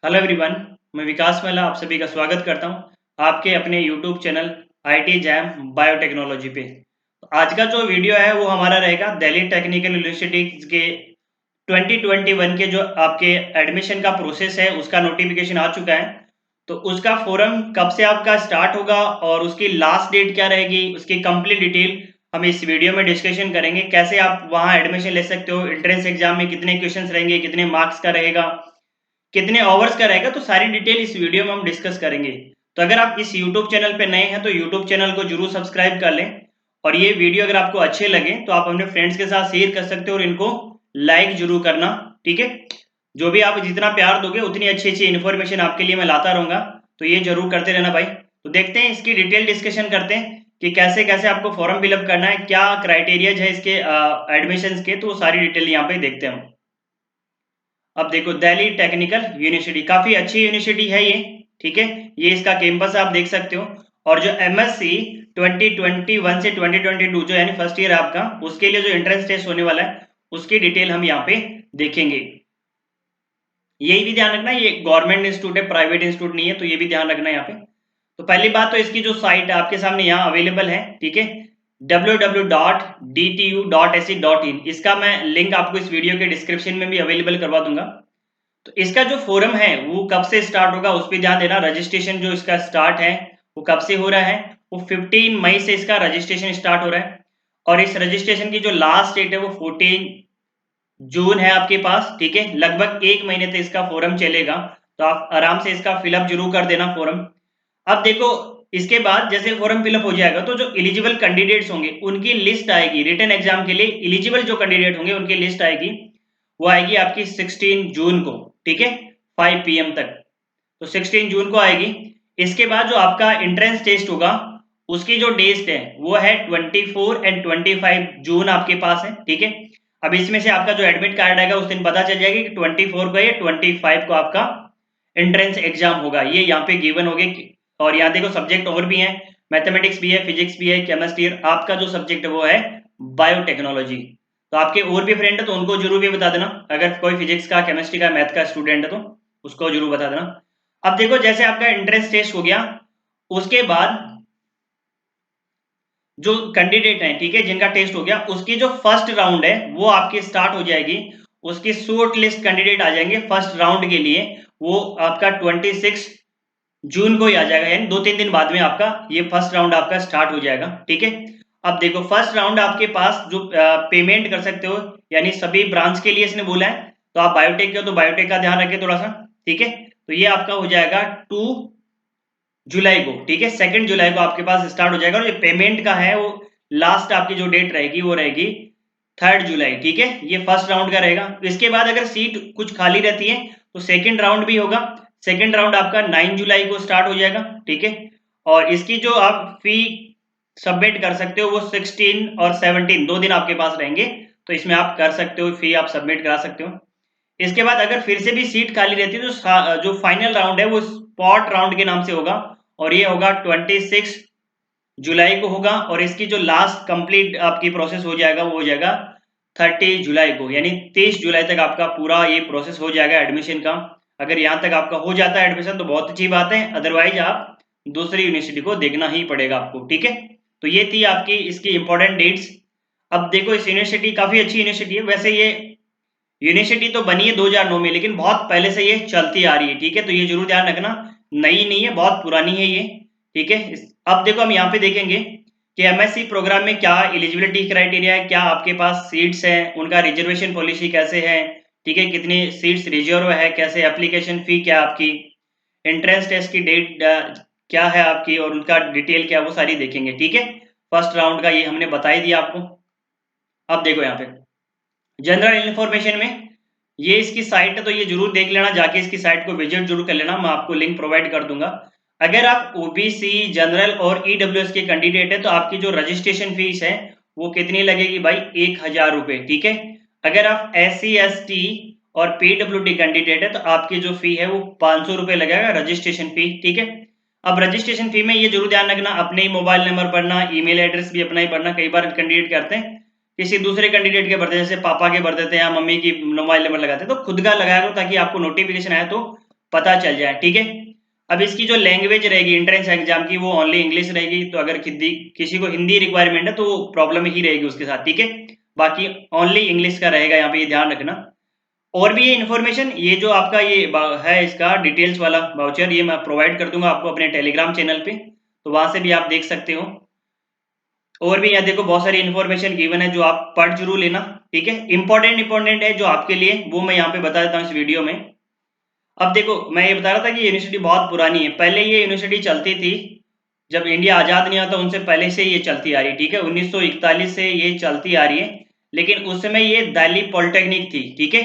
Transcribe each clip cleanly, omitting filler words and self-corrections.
Hello everyone. मैं विकास मेला आप सभी का स्वागत करता हूं आपके अपने YouTube channel IT jam biotechnology पे। तो आज का जो वीडियो है वो हमारा रहेगा दिल्ली टेक्निकल यूनिवर्सिटी के 2021 के जो आपके एडमिशन का प्रोसेस है उसका नोटिफिकेशन आ चुका है। तो उसका फोरम कब से आपका स्टार्ट होगा और उसकी लास्ट डेट क्या रहेगी, उसकी कंप्लीट डिटेल हम इस वीडियो में डिस्कशन करेंगे। कैसे आप वहां एडमिशन ले सकते हो, एंट्रेंस एग्जाम में कितने क्वेश्चंस रहेंगे, कितने मार्क्स का रहेगा, कितने आवर्स का रहेगा, तो सारी डिटेल इस वीडियो में हम डिस्कस करेंगे। तो अगर आप इस यूट्यूब चैनल पे नए हैं तो यूट्यूब चैनल को जरूर सब्सक्राइब कर लें, और ये वीडियो अगर आपको अच्छे लगे तो आप अपने फ्रेंड्स के साथ शेयर कर सकते हो और इनको लाइक जरूर करना। ठीक है, जो भी आप जितना प्यार दोगे उतनी अच्छी अच्छी इन्फॉर्मेशन आपके लिए मैं लाता रहूंगा, तो ये जरूर करते रहना भाई। तो देखते हैं, इसकी डिटेल डिस्कशन करते हैं कि कैसे कैसे आपको फॉर्म फिलअप करना है, क्या क्राइटेरियाज है इसके एडमिशन के, तो सारी डिटेल यहाँ पे देखते हैं। अब देखो, दिल्ली टेक्निकल यूनिवर्सिटी काफी अच्छी यूनिवर्सिटी है ये। ठीक है, ये इसका कैंपस आप देख सकते हो। और जो एमएससी 2021 से 2022 जो यानी फर्स्ट ईयर आपका, उसके लिए जो एंट्रेंस टेस्ट होने वाला है उसकी डिटेल हम यहाँ पे देखेंगे। यही भी ध्यान रखना, ये गवर्नमेंट इंस्टीट्यूट है, प्राइवेट इंस्टीट्यूट नहीं है, तो ये भी ध्यान रखना यहाँ पे। तो पहली बात तो इसकी जो साइट है आपके सामने यहाँ अवेलेबल है। ठीक है, www.dtu.ac.in, इसका मैं लिंक आपको इस वीडियो के डिस्क्रिप्शन में भी अवेलेबल करवा दूंगा। तो इसका जो फोरम है वो कब से स्टार्ट होगा उस पर ध्यान देना। रजिस्ट्रेशन जो इसका स्टार्ट है वो कब से हो रहा है, वो 15 मई से इसका रजिस्ट्रेशन स्टार्ट हो रहा है। और इस रजिस्ट्रेशन की जो लास्ट डेट है वो 14 जून है आपके पास। ठीक है, लगभग एक महीने तक इसका फोरम चलेगा, तो आप आराम से इसका फिलअप जरूर कर देना फोरम। अब देखो, इसके बाद जैसे फॉर्म फिलअप हो जाएगा तो जो एलिजिबल कैंडिडेट्स होंगे उनकी लिस्ट आएगी। रिटन एग्जाम के लिए एलिजिबल जो कैंडिडेट होंगे उनकी लिस्ट आएगी, वो आएगी आपकी 16 जून को। ठीक है, 5 PM तक, तो 16 जून को आएगी। इसके बाद जो आपका एंट्रेंस टेस्ट होगा उसकी जो डेट है वो है 24 एंड 25 जून आपके पास है। ठीक है, अब इसमें से आपका जो एडमिट कार्ड आएगा उस दिन पता चल जाएगा कि 24 को या 25 को आपका एंट्रेंस एग्जाम होगा। ये यहाँ पे गिवन हो गए। और यहाँ देखो, सब्जेक्ट और भी हैं, मैथमेटिक्स भी है, फिजिक्स भी है, केमिस्ट्री है। आपका जो सब्जेक्ट है वो है बायोटेक्नोलॉजी। तो आपके और भी फ्रेंड है तो उनको जरूर भी बता देना, अगर कोई फिजिक्स का, केमिस्ट्री का, मैथ का स्टूडेंट है तो उसको जरूर बता देना। अब देखो, जैसे आपका एंट्रेंस टेस्ट हो गया, उसके बाद जो कैंडिडेट हैं, ठीक है, जिनका टेस्ट हो गया, उसकी जो फर्स्ट राउंड है वो आपकी स्टार्ट हो जाएगी। उसकी शॉर्ट लिस्ट कैंडिडेट आ जाएंगे फर्स्ट राउंड के लिए, वो आपका 26 जून को ही आ जाएगा, यानी 2-3 दिन बाद में आपका ये फर्स्ट राउंड आपका स्टार्ट हो जाएगा। ठीक है, अब देखो, फर्स्ट राउंड आपके पास जो पेमेंट कर सकते हो, यानी सभी ब्रांच के लिए इसने बोला है, तो आप बायोटेक के हो तो बायोटेक का ध्यान रखें थोड़ा सा। ठीक है, तो ये आपका हो जाएगा 2 जुलाई को। ठीक है, 2 जुलाई को आपके पास स्टार्ट हो जाएगा, और ये पेमेंट का है वो लास्ट आपकी जो डेट रहेगी वो रहेगी 3 जुलाई। ठीक है, ये फर्स्ट राउंड का रहेगा। इसके बाद अगर सीट कुछ खाली रहती है तो सेकंड राउंड भी होगा। सेकंड राउंड आपका 9 जुलाई को स्टार्ट हो जाएगा। ठीक है, और इसकी जो आप फी सबमिट कर सकते हो वो 16 और 17 2 दिन आपके पास रहेंगे, तो इसमें आप कर सकते हो, फी आप सबमिट करा सकते हो। इसके बाद अगर फिर से भी सीट खाली रहती है तो जो फाइनल राउंड है वो स्पॉट राउंड के नाम से होगा, और ये होगा 26 जुलाई को होगा। और इसकी जो लास्ट कंप्लीट आपकी प्रोसेस हो जाएगा वो हो जाएगा 30 जुलाई को, यानी 30 जुलाई तक आपका पूरा ये प्रोसेस हो जाएगा एडमिशन का। अगर यहाँ तक आपका हो जाता है एडमिशन तो बहुत अच्छी बात है, अदरवाइज आप दूसरी यूनिवर्सिटी को देखना ही पड़ेगा आपको। ठीक है, तो ये थी आपकी इसकी इंपॉर्टेंट डेट्स। अब देखो, इस यूनिवर्सिटी काफी अच्छी यूनिवर्सिटी है। वैसे ये यूनिवर्सिटी तो बनी है 2009 में, लेकिन बहुत पहले से ये चलती आ रही है। ठीक है, तो ये जरूर ध्यान रखना, नई नहीं है, बहुत पुरानी है ये। ठीक है, अब देखो, हम यहाँ पे देखेंगे कि एमएससी प्रोग्राम में क्या एलिजिबिलिटी क्राइटेरिया है, क्या आपके पास सीट्स हैं, उनका रिजर्वेशन पॉलिसी कैसे है। ठीक है, कितनी सीट्स रिजर्व है, कैसे एप्लीकेशन फी क्या आपकी, एंट्रेंस टेस्ट की डेट क्या है आपकी, और उनका डिटेल क्या, वो सारी देखेंगे। ठीक है, फर्स्ट राउंड का ये हमने बता ही दिया आपको। अब देखो, यहाँ पे जनरल इंफॉर्मेशन में ये इसकी साइट है, तो ये जरूर देख लेना, जाके इसकी साइट को विजिट जरूर कर लेना, मैं आपको लिंक प्रोवाइड कर दूंगा। अगर आप ओबीसी, जनरल और ईडब्ल्यूएस के कैंडिडेट है तो आपकी जो रजिस्ट्रेशन फीस है वो कितनी लगेगी भाई, 1000 रुपए। ठीक है, अगर आप SC ST और PWD कैंडिडेट है तो आपकी जो फी है वो 500 रुपए लगेगा रजिस्ट्रेशन फी। ठीक है, अब रजिस्ट्रेशन फी में ये जरूर ध्यान रखना, अपने ही मोबाइल नंबर भरना, ईमेल एड्रेस भी अपना ही भरना। कई बार कैंडिडेट करते हैं किसी दूसरे कैंडिडेट के भरते हैं, जैसे पापा के भर देते हैं या मम्मी की मोबाइल नंबर लगाते हैं, तो खुद का लगाया करो ताकि आपको नोटिफिकेशन आए तो पता चल जाए, ठीक है। अब इसकी जो लैंग्वेज रहेगी एंट्रेंस एग्जाम की वो ओनली इंग्लिश रहेगी, तो अगर किसी को हिंदी रिक्वायरमेंट है तो वो प्रॉब्लम ही रहेगी उसके साथ, ठीक है। बाकी ओनली इंग्लिश का रहेगा यहाँ पे, ये ध्यान रखना। और भी ये इन्फॉर्मेशन, ये जो आपका ये है इसका डिटेल्स वाला वाउचर, ये मैं प्रोवाइड कर दूंगा आपको अपने टेलीग्राम चैनल पे, तो वहां से भी आप देख सकते हो। और भी यहाँ देखो बहुत सारी इन्फॉर्मेशन गिवन है जो आप पढ़ जरूर लेना, ठीक है। इंपॉर्टेंट है जो आपके लिए, वो मैं यहाँ पे बता देता हूँ इस वीडियो में। अब देखो मैं ये बता रहा था कि यूनिवर्सिटी बहुत पुरानी है। पहले ये यूनिवर्सिटी चलती थी जब इंडिया आज़ाद नहीं हुआ था, उनसे पहले से ये चलती आ रही है, ठीक है। 1941 से ये चलती आ रही है, लेकिन उस समय ये दिल्ली पॉलिटेक्निक थी, ठीक है।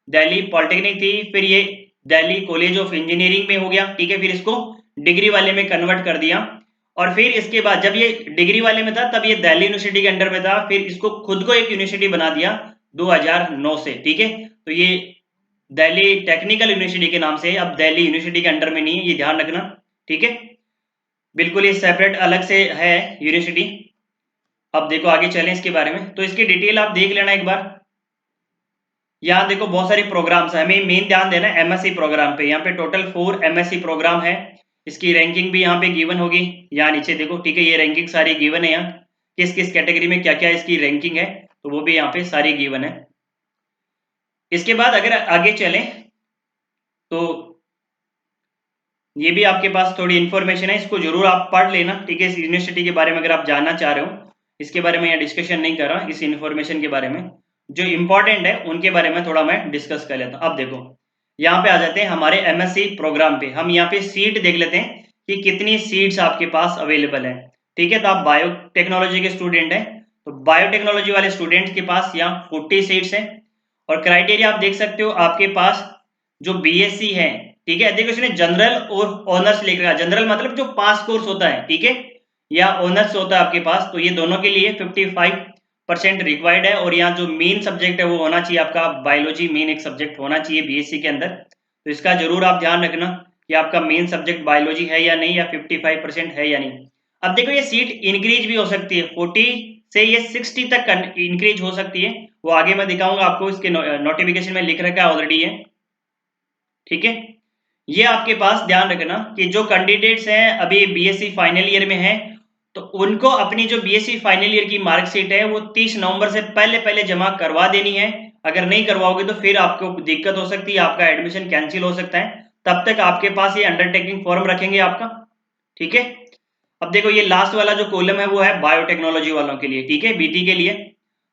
दिल्ली पॉलिटेक्निक थी, फिर ये दिल्ली कॉलेज ऑफ इंजीनियरिंग में हो गया, ठीक है। फिर इसको डिग्री वाले में कन्वर्ट कर दिया, और फिर इसके बाद जब ये डिग्री वाले में था तब ये दिल्ली यूनिवर्सिटी के अंडर में था, फिर इसको खुद को एक यूनिवर्सिटी बना दिया 2009 से, ठीक है। तो ये दिल्ली टेक्निकल यूनिवर्सिटी के नाम से है, अब दिल्ली यूनिवर्सिटी के अंडर में नहीं है, ये ध्यान रखना, ठीक है। बिल्कुल ये सेपरेट अलग से है यूनिवर्सिटी। अब देखो आगे चलें इसके बारे में, तो इसकी डिटेल आप देख लेना एक बार। यहाँ देखो बहुत सारे प्रोग्राम्स हैं, हमें मेन ध्यान देना है एमएससी प्रोग्राम पे। यहाँ पे टोटल 4 एमएससी प्रोग्राम है, इसकी रैंकिंग भी यहाँ पे गिवन होगी। यहाँ नीचे देखो, ठीक है, ये रैंकिंग सारी गिवन है यहाँ, किस किस कैटेगरी में क्या क्या इसकी रैंकिंग है, तो वो भी यहाँ पे सारी गिवन है। इसके बाद अगर आगे चलें तो ये भी आपके पास थोड़ी इन्फॉर्मेशन है, इसको जरूर आप पढ़ लेना, ठीक है। इस यूनिवर्सिटी के बारे में अगर आप जानना चाह रहे हो, इसके बारे में यहाँ डिस्कशन नहीं कर रहा, इस इन्फॉर्मेशन के बारे में जो इंपॉर्टेंट है उनके बारे में थोड़ा मैं डिस्कस कर लेता हूँ। अब देखो यहाँ पे आ जाते हैं हमारे एमएससी प्रोग्राम पे, हम यहाँ पे सीट देख लेते हैं कि कितनी सीट्स आपके पास अवेलेबल है, ठीक है। तो आप बायोटेक्नोलॉजी के स्टूडेंट हैं, तो बायोटेक्नोलॉजी वाले स्टूडेंट्स के पास यहाँ 40 सीट्स हैं। और क्राइटेरिया आप देख सकते हो, आपके पास जो बीएससी है, ठीक है, देखो इसने जनरल और ऑनर्स लिख रहा है। जनरल मतलब जो पास कोर्स होता है, ठीक है, या ऑनर्स होता है आपके पास, तो ये दोनों के लिए 55% रिक्वायर्ड है। और यहाँ जो मेन सब्जेक्ट है वो होना चाहिए आपका बायोलॉजी, मेन एक सब्जेक्ट होना चाहिए बीएससी के अंदर, तो इसका जरूर आप ध्यान रखना कि आपका मेन सब्जेक्ट बायोलॉजी है या नहीं, या 55% है या नहीं। अब देखो ये सीट इंक्रीज भी हो सकती है, 40 से ये 60 तक इंक्रीज हो सकती है, वो आगे मैं दिखाऊंगा आपको, इसके नोटिफिकेशन में लिख रखा है ऑलरेडी है, ठीक है। ये आपके पास ध्यान रखना कि जो कैंडिडेट्स हैं अभी बीएससी फाइनल ईयर में हैं, तो उनको अपनी जो बीएससी फाइनल ईयर की मार्कशीट है वो 30 नवंबर से पहले पहले जमा करवा देनी है। अगर नहीं करवाओगे तो फिर आपको दिक्कत हो सकती है, आपका एडमिशन कैंसिल हो सकता है। तब तक आपके पास ये अंडरटेकिंग फॉर्म रखेंगे आपका, ठीक है। अब देखो ये लास्ट वाला जो कॉलम है वो है बायोटेक्नोलॉजी वालों के लिए, ठीक है, बीटी के लिए।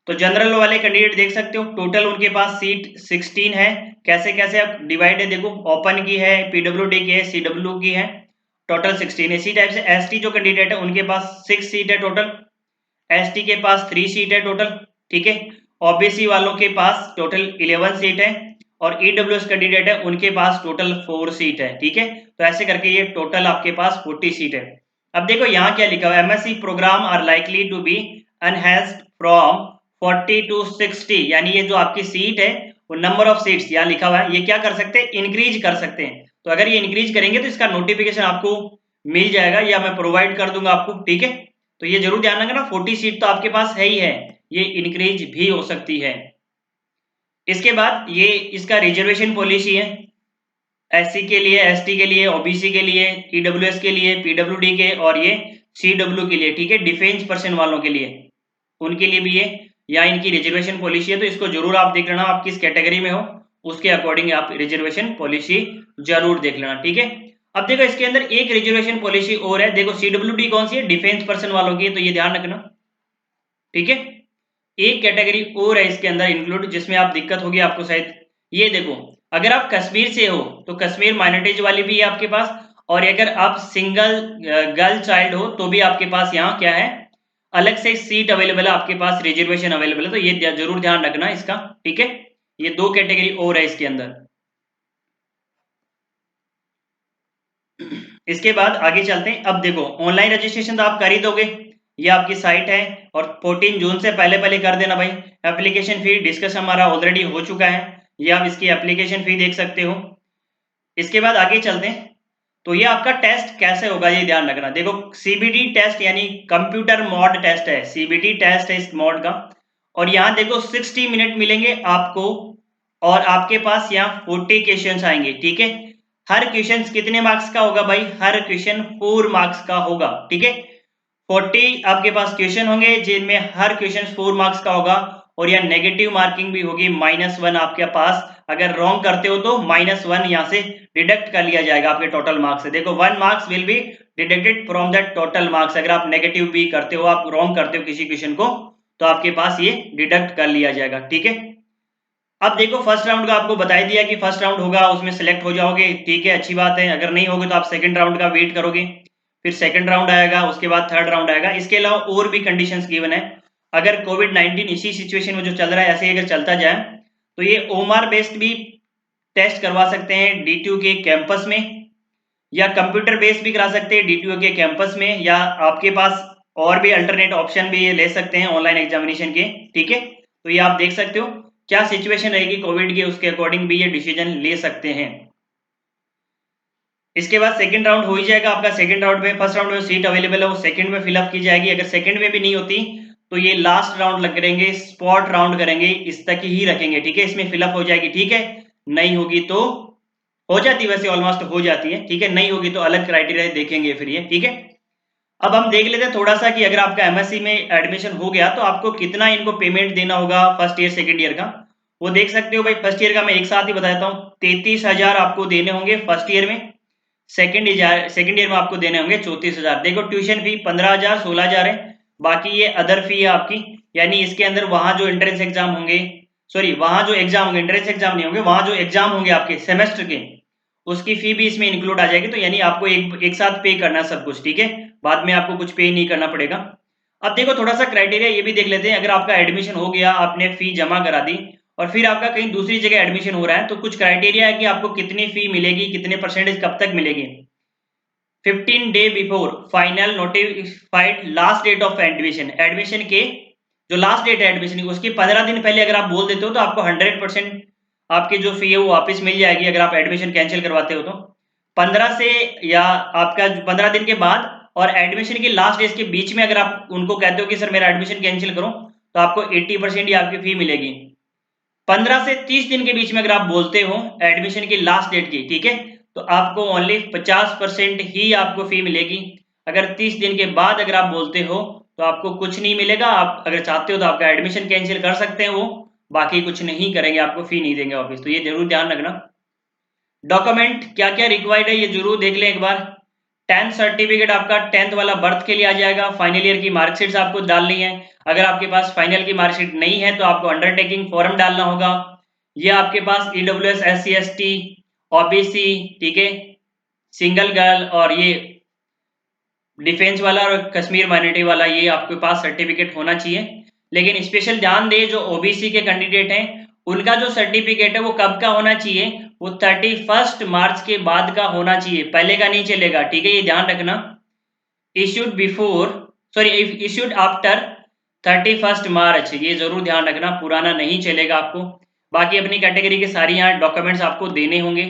तो जनरल वाले कैंडिडेट देख सकते हो, टोटल उनके पास सीट 16 है। कैसे कैसे अब डिवाइड है देखो, ओपन की है, पीडब्ल्यूडी की है, सीडब्ल्यू की है, टोटल 16 है। इसी टाइप से एसटी जो कैंडिडेट है उनके पास 6 सीट है टोटल, एसटी के पास 3 सीट है टोटल, ठीक है। ओबीसी वालों के पास टोटल 11 सीट है, और ईडब्ल्यूएस कैंडिडेट है उनके पास टोटल 4 सीट है, ठीक है। तो ऐसे करके ये टोटल आपके पास 40 सीट है। अब देखो यहाँ क्या लिखा हुआ है, MSc programme are likely to be enhanced from 40 to 60, यानी ये जो आपकी सीट है वो नंबर ऑफ सीट्स यहाँ लिखा हुआ है, ये क्या कर सकते हैं, इंक्रीज कर सकते हैं। तो अगर ये इंक्रीज करेंगे तो इसका नोटिफिकेशन आपको मिल जाएगा, या मैं प्रोवाइड कर दूंगा आपको, ठीक है। तो ये जरूर ध्यान रखना, 40 सीट तो आपके पास है ही है, ये इंक्रीज भी हो सकती है। इसके बाद ये इसका रिजर्वेशन पॉलिसी है, एससी के लिए, एसटी के लिए, ओबीसी के लिए, ईडब्ल्यूएस के लिए, पीडब्ल्यूडी के, और ये सीडब्ल्यू के लिए, ठीक है, डिफेंस पर्सन वालों के लिए, उनके लिए भी ये या इनकी रिजर्वेशन पॉलिसी है। तो इसको जरूर आप देख लेना, आप किस कैटेगरी में हो उसके अकॉर्डिंग आप रिजर्वेशन पॉलिसी जरूर देख लेना, ठीक है। अब देखो इसके अंदर एक रिजर्वेशन पॉलिसी और है, देखो सीडब्ल्यूडी कौन सी है, डिफेंस पर्सन वालों की है, तो ये ध्यान रखना, ठीक है। एक कैटेगरी और है इसके अंदर इंक्लूड, जिसमें आप दिक्कत होगी आपको शायद, ये देखो, अगर आप कश्मीर से हो तो कश्मीर माइनॉरिटीज वाली भी है आपके पास, और अगर आप सिंगल गर्ल चाइल्ड हो तो भी आपके पास यहाँ क्या है, अलग से सीट अवेलेबल है आपके पास, रिजर्वेशन अवेलेबल है। तो ये जरूर ध्यान रखना इसका, ठीक है। ये 2 कैटेगरी और है इसके अंदर। इसके बाद आगे चलते हैं। अब देखो ऑनलाइन रजिस्ट्रेशन तो आप कर ही दोगे, ये आपकी साइट है, और 14 जून से पहले पहले कर देना भाई। एप्लीकेशन फी डिस्कस हमारा ऑलरेडी हो चुका है, ये आप इसकी एप्लीकेशन फी देख सकते हो। इसके बाद आगे चलते हैं, तो ये आपका टेस्ट कैसे होगा ये ध्यान रखना। देखो सीबीटी टेस्ट यानी कंप्यूटर मॉड टेस्ट है, सीबीटी टेस्ट है इस मॉड का। और यहाँ देखो 60 मिनट मिलेंगे आपको, और आपके पास यहाँ 40 क्वेश्चन आएंगे, ठीक है। हर क्वेश्चन कितने मार्क्स का होगा भाई? हर क्वेश्चन 4 मार्क्स का होगा, ठीक है। 40 आपके पास क्वेश्चन होंगे जिनमें हर क्वेश्चन 4 मार्क्स का होगा, और यह नेगेटिव मार्किंग भी होगी, -1 आपके पास। अगर रॉन्ग करते हो तो -1 यहाँ से डिडक्ट कर लिया जाएगा आपके टोटल मार्क्स से। देखो 1 marks will be deducted from that total marks. अगर आप नेगेटिव भी करते हो, आप रॉन्ग करते हो किसी क्वेश्चन को, तो आपके पास ये डिडक्ट कर लिया जाएगा, ठीक है। अब देखो फर्स्ट राउंड का आपको बता दिया कि फर्स्ट राउंड होगा, उसमें सेलेक्ट हो जाओगे, ठीक है, अच्छी बात है। अगर नहीं होगे तो आप सेकंड राउंड का वेट करोगे, फिर सेकंड राउंड आएगा, उसके बाद थर्ड राउंड आएगा। इसके अलावा और भी कंडीशंस गिवन है। अगर कोविड-19 इसी सिचुएशन में जो चल रहा है ऐसे अगर चलता जाए, तो ये ओएमआर बेस्ड भी टेस्ट करवा सकते हैं डीटीयू के कैंपस में, या कंप्यूटर बेस्ड भी करा सकते हैं डीटीयू के कैंपस में, या आपके पास और भी अल्टरनेट ऑप्शन भी ये ले सकते हैं ऑनलाइन एग्जामिनेशन के, ठीक है। तो ये आप देख सकते हो क्या सिचुएशन रहेगी कोविड की, उसके अकॉर्डिंग भी ये डिसीजन ले सकते हैं। इसके बाद सेकंड राउंड हो ही जाएगा आपका। सेकंड राउंड में, फर्स्ट राउंड में सीट अवेलेबल है वो सेकंड में फिलअप की जाएगी। अगर सेकंड में भी नहीं होती तो ये लास्ट राउंड लग करेंगे, स्पॉट राउंड करेंगे, इस तक ही रखेंगे, ठीक है। इसमें फिलअप हो जाएगी, ठीक है। नहीं होगी तो हो जाती, वैसे ऑलमोस्ट हो जाती है, ठीक है। नहीं होगी तो अलग क्राइटेरिया देखेंगे फिर ये, ठीक है। अब हम देख लेते हैं थोड़ा सा कि अगर आपका एमएससी में एडमिशन हो गया तो आपको कितना इनको पेमेंट देना होगा फर्स्ट ईयर सेकंड ईयर का। वो देख सकते हो भाई, फर्स्ट ईयर का मैं एक साथ ही बताता हूँ। 33,000 आपको देने होंगे फर्स्ट ईयर में। सेकंड ईयर में आपको देने होंगे 34,000। देखो ट्यूशन फी 15,000 16,000 है, बाकी ये अदर फी है आपकी। यानी इसके अंदर वहां जो एंट्रेंस एग्जाम होंगे, सॉरी वहां जो एग्जाम होंगे, एंट्रेंस एग्जाम नहीं होंगे, वहां जो एग्जाम होंगे आपके सेमेस्टर के, उसकी फी भी इसमें इंक्लूड आ जाएगी। तो यानी आपको एक साथ पे करना है सब कुछ, ठीक है। बाद में आपको कुछ पे नहीं करना पड़ेगा। अब देखो थोड़ा सा क्राइटेरिया ये भी देख लेते हैं। अगर आपका एडमिशन हो गया, आपने फी जमा करा दी, और फिर आपका कहीं दूसरी जगह एडमिशन हो रहा है, तो कुछ क्राइटेरिया है कि आपको कितनी फी मिलेगी, कितने परसेंटेज कब तक मिलेगी। 15 day before final notified last date of admission, admission के जो लास्ट डेट है एडमिशन की, उसकी 15 दिन पहले अगर आप बोल देते हो तो आपको 100% आपकी जो फी है वो वापस मिल जाएगी। अगर आप एडमिशन कैंसिल करवाते हो तो 15 से, या आपका 15 दिन के बाद और एडमिशन की लास्ट डेट के बीच में अगर आप उनको कहते हो कि सर मेरा एडमिशन कैंसिल करो, तो आपको 80% ही आपकी फी मिलेगी। 15 से 30 दिन के बीच में अगर आप बोलते हो एडमिशन की लास्ट डेट की, ठीक है, तो आपको ओनली 50% ही आपको फी मिलेगी। अगर 30 दिन के बाद अगर आप बोलते हो तो आपको कुछ नहीं मिलेगा। आप अगर चाहते हो तो आपका एडमिशन कैंसिल कर सकते हैं वो, बाकी कुछ नहीं करेंगे, आपको फी नहीं देंगे वापस। तो ये जरूर ध्यान रखना। डॉक्यूमेंट क्या क्या रिक्वायर्ड है ये जरूर देख लें एक बार। 10th सर्टिफिकेट आपका 10th वाला बर्थ के लिए आ जाएगा। फाइनल ईयर की मार्कशीट आपको डालनी है। अगर आपके पास फाइनल की मार्कशीट नहीं है तो आपको अंडरटेकिंग फॉर्म डालना होगा। ये आपके पास ईडब्ल्यूएस, SC ST, OBC, ठीक है, सिंगल गर्ल, और ये डिफेंस वाला और कश्मीर माइनॉरिटी वाला, ये आपके पास सर्टिफिकेट होना चाहिए। लेकिन स्पेशल ध्यान दे जो ओबीसी के कैंडिडेट हैं, उनका जो सर्टिफिकेट है वो कब का होना चाहिए, वो 31 मार्च के बाद का होना चाहिए, पहले का नहीं चलेगा, ठीक है, ये ध्यान रखना। Issued before, sorry issued after 31 मार्च, ये जरूर ध्यान रखना, पुराना नहीं चलेगा आपको। बाकी अपनी कैटेगरी के सारी यहाँ डॉक्यूमेंट्स आपको देने होंगे।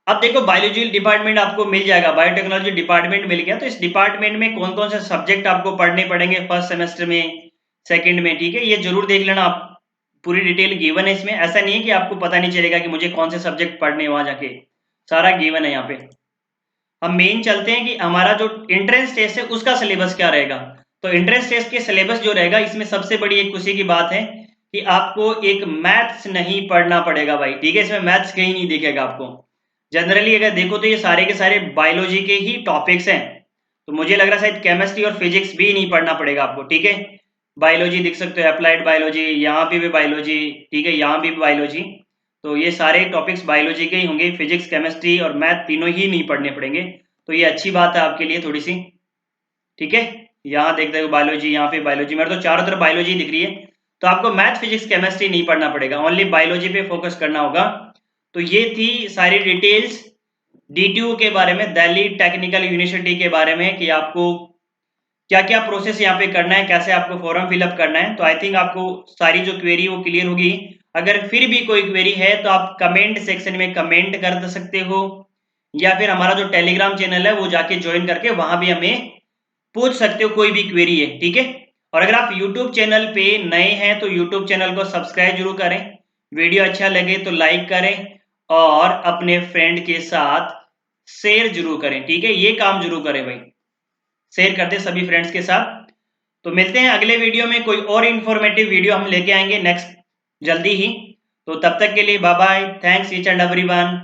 अब देखो बायोलॉजी डिपार्टमेंट आपको मिल जाएगा, बायोटेक्नोलॉजी डिपार्टमेंट मिल गया, तो इस डिपार्टमेंट में कौन कौन से सब्जेक्ट आपको पढ़ने पड़ेंगे फर्स्ट सेमेस्टर में, सेकंड में, ठीक है, ये जरूर देख लेना आप। पूरी डिटेल गिवन है इसमें, ऐसा नहीं है कि आपको पता नहीं चलेगा कि मुझे कौन से सब्जेक्ट पढ़ने वहां जाके, सारा गिवन है यहाँ पे। हम मेन चलते हैं कि हमारा जो एंट्रेंस टेस्ट है उसका सिलेबस क्या रहेगा। तो एंट्रेंस टेस्ट के सिलेबस जो रहेगा, इसमें सबसे बड़ी एक खुशी की बात है कि आपको एक मैथ्स नहीं पढ़ना पड़ेगा भाई, ठीक है। इसमें मैथ्स कहीं नहीं दिखेगा आपको। जनरली अगर देखो तो ये सारे के सारे बायोलॉजी के ही टॉपिक्स हैं, तो मुझे लग रहा है शायद केमिस्ट्री और फिजिक्स भी नहीं पढ़ना पड़ेगा आपको, ठीक है। बायोलॉजी देख सकते हो, अप्लाइड बायोलॉजी, यहाँ पे भी बायोलॉजी, ठीक है, यहाँ भी बायोलॉजी। तो ये सारे टॉपिक्स बायोलॉजी के ही होंगे, फिजिक्स, केमिस्ट्री और मैथ तीनों ही नहीं पढ़ने पड़ेंगे। तो ये अच्छी बात है आपके लिए थोड़ी सी, ठीक है। यहाँ देखते हो बायोलॉजी, यहाँ पे बायोलॉजी, मेरे तो चारों तरफ बायोलॉजी दिख रही है। तो आपको मैथ, फिजिक्स, केमिस्ट्री नहीं पढ़ना पड़ेगा, ओनली बायोलॉजी पे फोकस करना होगा। तो ये थी सारी डिटेल्स डीटीयू के बारे में, दिल्ली टेक्निकल यूनिवर्सिटी के बारे में, कि आपको क्या क्या प्रोसेस यहाँ पे करना है, कैसे आपको फॉर्म फिलअप करना है। तो आई थिंक आपको सारी जो क्वेरी वो क्लियर होगी। अगर फिर भी कोई क्वेरी है तो आप कमेंट सेक्शन में कमेंट कर सकते हो, या फिर हमारा जो टेलीग्राम चैनल है वो जाके ज्वाइन करके वहां भी हमें पूछ सकते हो, कोई भी क्वेरी है, ठीक है। और अगर आप यूट्यूब चैनल पे नए हैं तो यूट्यूब चैनल को सब्सक्राइब जरूर करें, वीडियो अच्छा लगे तो लाइक करें, और अपने फ्रेंड के साथ शेयर जरूर करें, ठीक है, ये काम जरूर करें भाई, शेयर कर दे सभी फ्रेंड्स के साथ। तो मिलते हैं अगले वीडियो में, कोई और इन्फॉर्मेटिव वीडियो हम लेके आएंगे नेक्स्ट जल्दी ही। तो तब तक के लिए bye bye, thanks each and everyone.